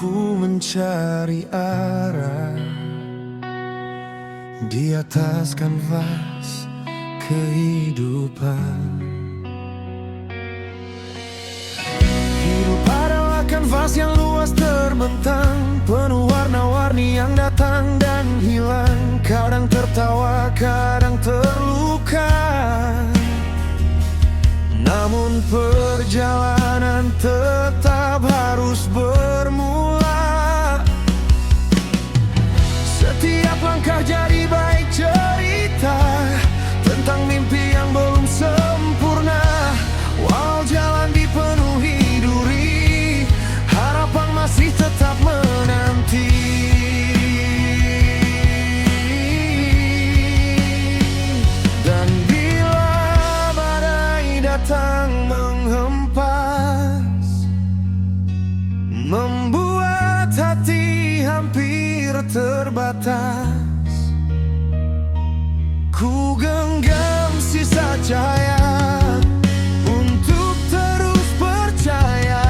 Ku mencari arah di atas kanvas kehidupan. Hidup adalah kanvas yang luas terbentang, penuh warna-warni yang datang dan hilang. Kadang tertawa, kadang terluka, namun perjalanan tetap harus bermula. Setiap langkah jadi baik cerita tentang mimpi yang belum sempurna. Walau jalan dipenuhi duri, harapan masih tetap menanti. Dan bila badai datang menghempas, membuat hati hampir terbatas, ku genggam sisa cahaya untuk terus percaya.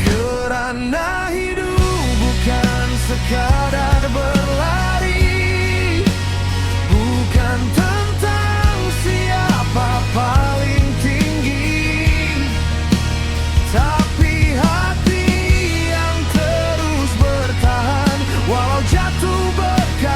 Kerana hidup bukan sekadar berlari, bukan tentang siapa paling tinggi, tapi hati yang terus bertahan walau jatuh berkali.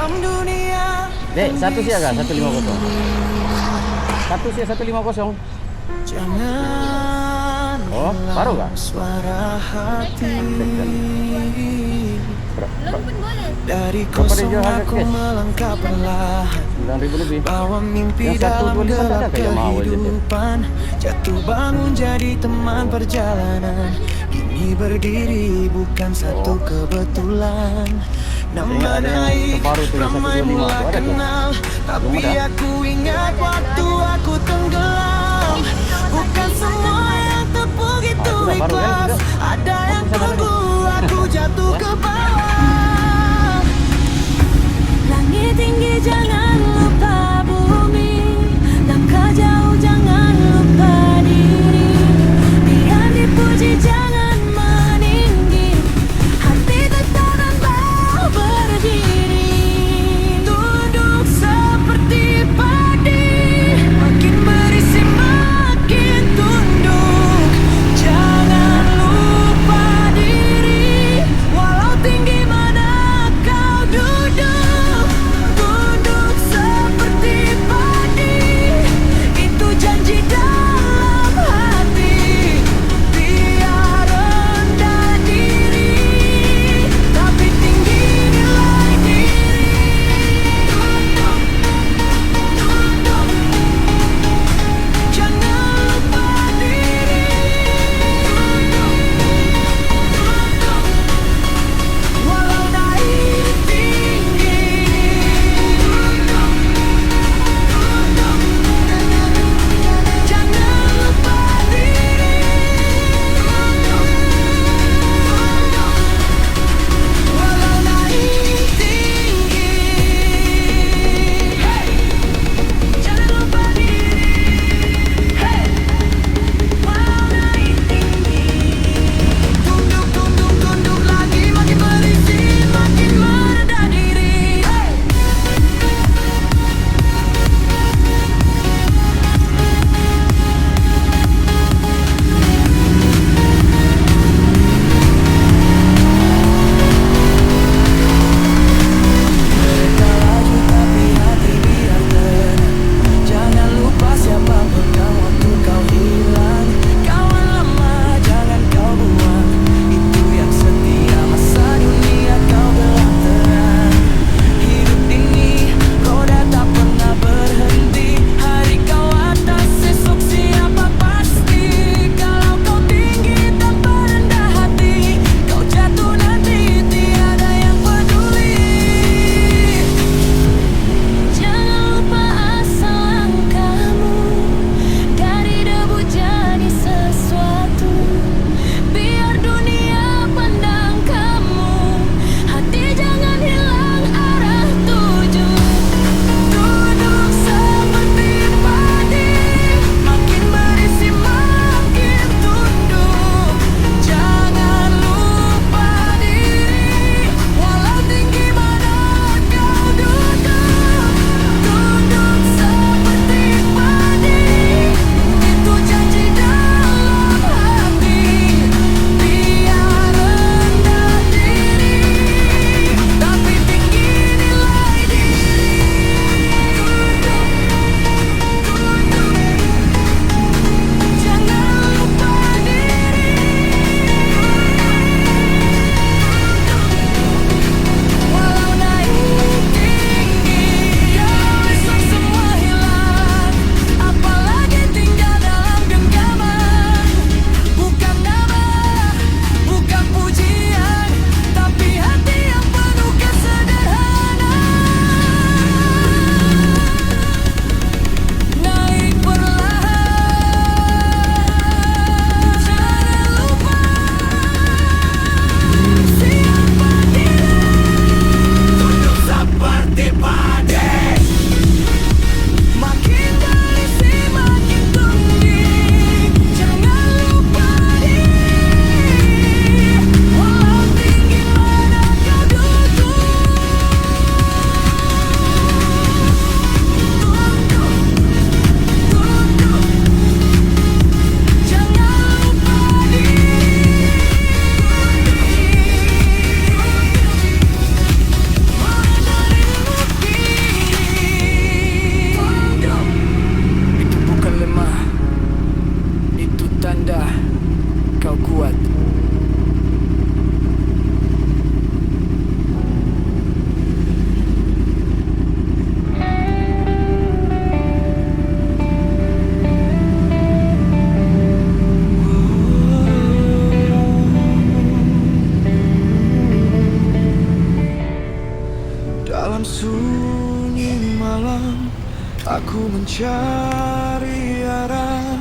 dalam dunia. Dek, satu siaga 150. Satu siaga 150. Jangan Oh, baru gak? suara hati. Belum pun boleh. Dari Berapa dia kosong jual harga aku cash? melangkah perlahan, 9.000 lebih. bawa mimpi Yang satu dalam 25 gelap ada kayak mau aja dia. kehidupan. Jatuh bangun jadi teman perjalanan, kini berdiri bukan satu kebetulan. Nama Ingat ada yang naik terbaru tuh, yang ramai 125 mula tuh, ada tuh. kenal, tapi Belum ada. aku ingat waktu aku tenggelam. Bukan semua yang tepuk itu sudah baru kan, ikhlas, sudah. ada yang Bisa lagi. tunggu aku jatuh Ya. ke bawah. Langit tinggi jangan lupa bumi, langkah jauh jangan lupa diri. Biar dipuji jangan meninggi, hati tetap rendah berdiri. Duduk seperti padi, makin berisi makin tunduk. Jangan lupa diri. Aku mencari arah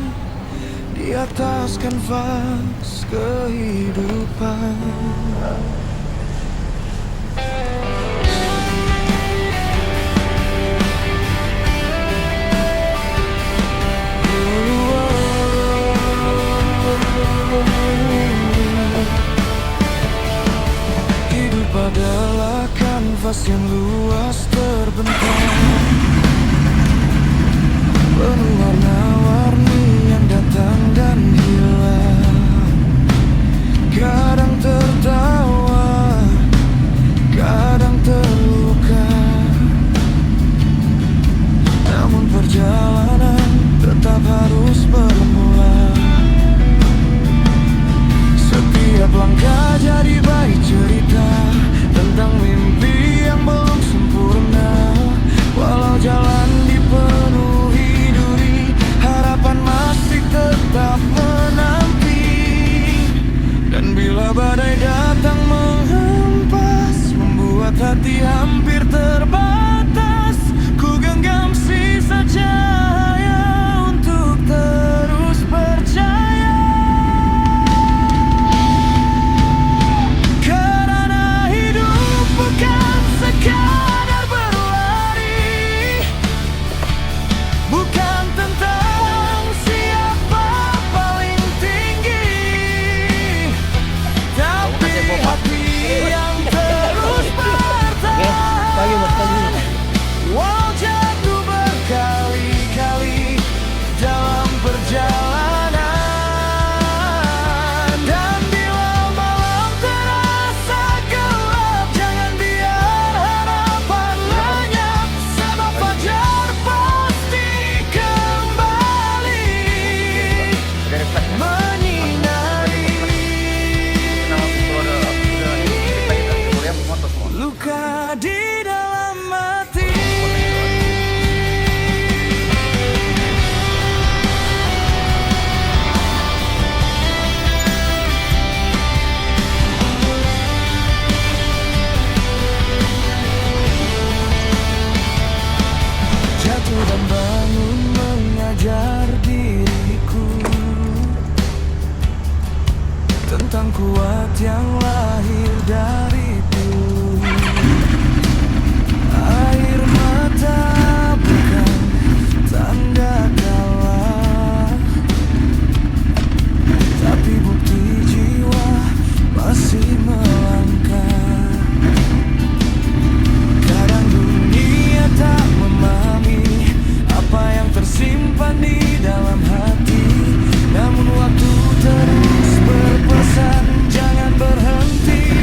di atas kanvas kehidupan. Hidup adalah kanvas yang luas terbentang, penuh warna-warni yang datang dan hilang. Kadang tertawa, kadang terluka, namun perjalanan tetap harus bermula. Setiap langkah jadi baik cerita tentang mimpi yang belum sempurna. Walau jalan dipenuhi duri, harapan masih tetap menanti. Dan bila badai datang menghempas, membuat hati hampir terbatas, ku genggam sisa cahaya untuk terus percaya. Karena hidup bukan sekadar berlari, bukan tentang siapa paling tinggi, tapi hati yang terus bertahan. Walau jatuh berkali-kali dalam perjalanan, dan bila malam terasa gelap, jangan biar harapan lenyap. Sebab fajar pasti kembali menyinari. Luka di dalam hati. Jatuh dan bangun mengajar diriku tentang kuat yang lahir dari dulu. Air mata bukan tanda kalah, tapi bukti jiwa masih melangkah. Kadang dunia tak memahami apa yang tersimpan di dalam hati, namun waktu terus berpesan, jangan berhenti.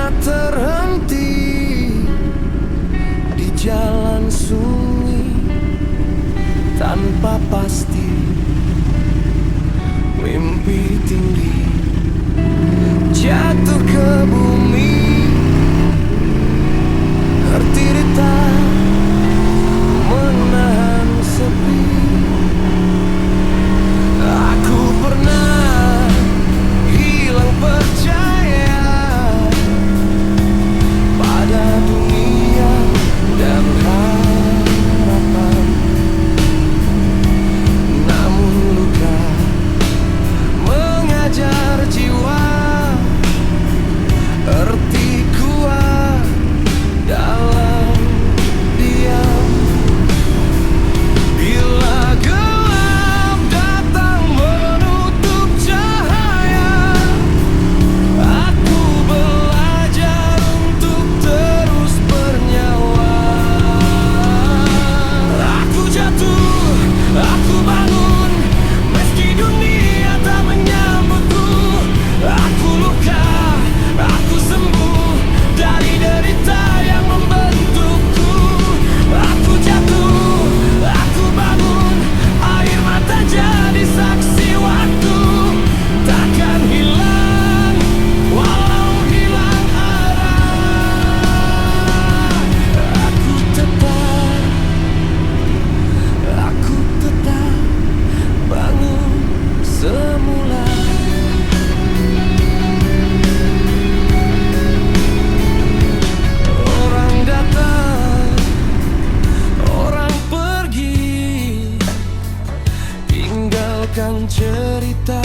pernah terhenti di jalan sunyi tanpa pasti. Mimpi tinggi jatuh ke bumi, tertirita menahan sepi. Aku pernah hilang percaya pada dunia dan harapan, namun luka mengajar jiwa arti kuat dalam diam. Bila gelap datang menutup cahaya, aku belajar untuk terus bernyawa. Aku jatuh, aku bangun, meski dunia tak menyambutku. Aku luka, aku sembuh dari derita yang membentukku. Aku jatuh, aku bangun, air mata jadi saksi waktu. Takkan hilang, walau hilang arah. Aku tetap bangun semula. Orang datang, orang pergi, tinggalkan cerita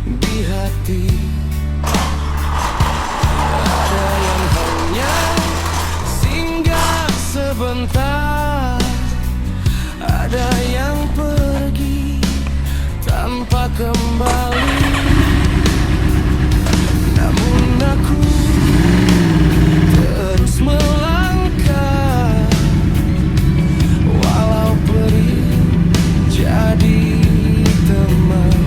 di hati. Ada yang hanya singgah sebentar, ada yang pergi tanpa kembali. Namun aku terus melangkah, walau perih jadi teman.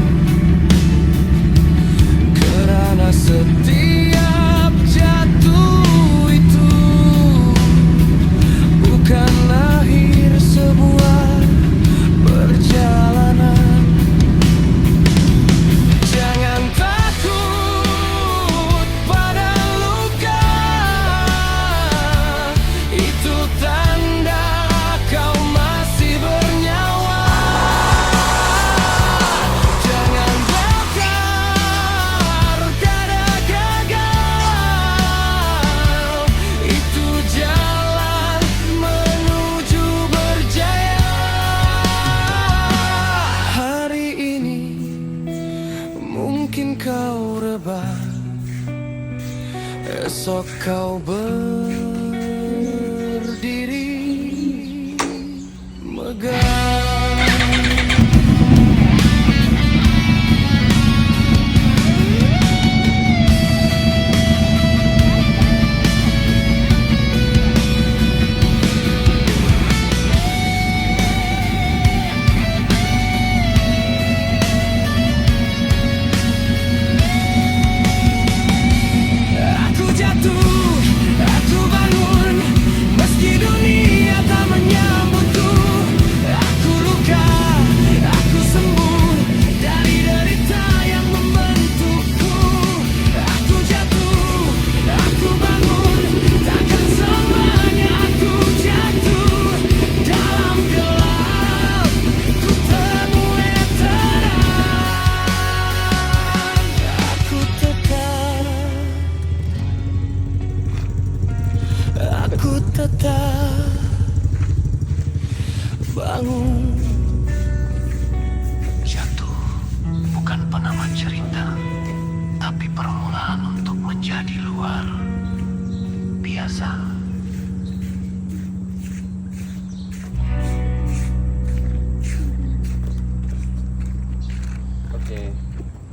Karena setiap jatuh itu bukan akhir sebuah perjalanan. Jangan takut pada luka, itu tanda kau masih bernyawa. Jangan bakar kada gagal, itu jalan menuju berjaya. Hari ini mungkin kau rebah, esok kau berdiri megah. Aku jatuh, aku bangun, meski dunia tak menyambutku. Aku luka, aku sembuh dari derita yang membentukku. Aku jatuh, aku bangun, takkan selamanya aku jatuh. Dalam gelap ku temui terang. Aku tetap bangun. Jatuh bukan penamat cerita, tapi permulaan untuk menjadi luar biasa.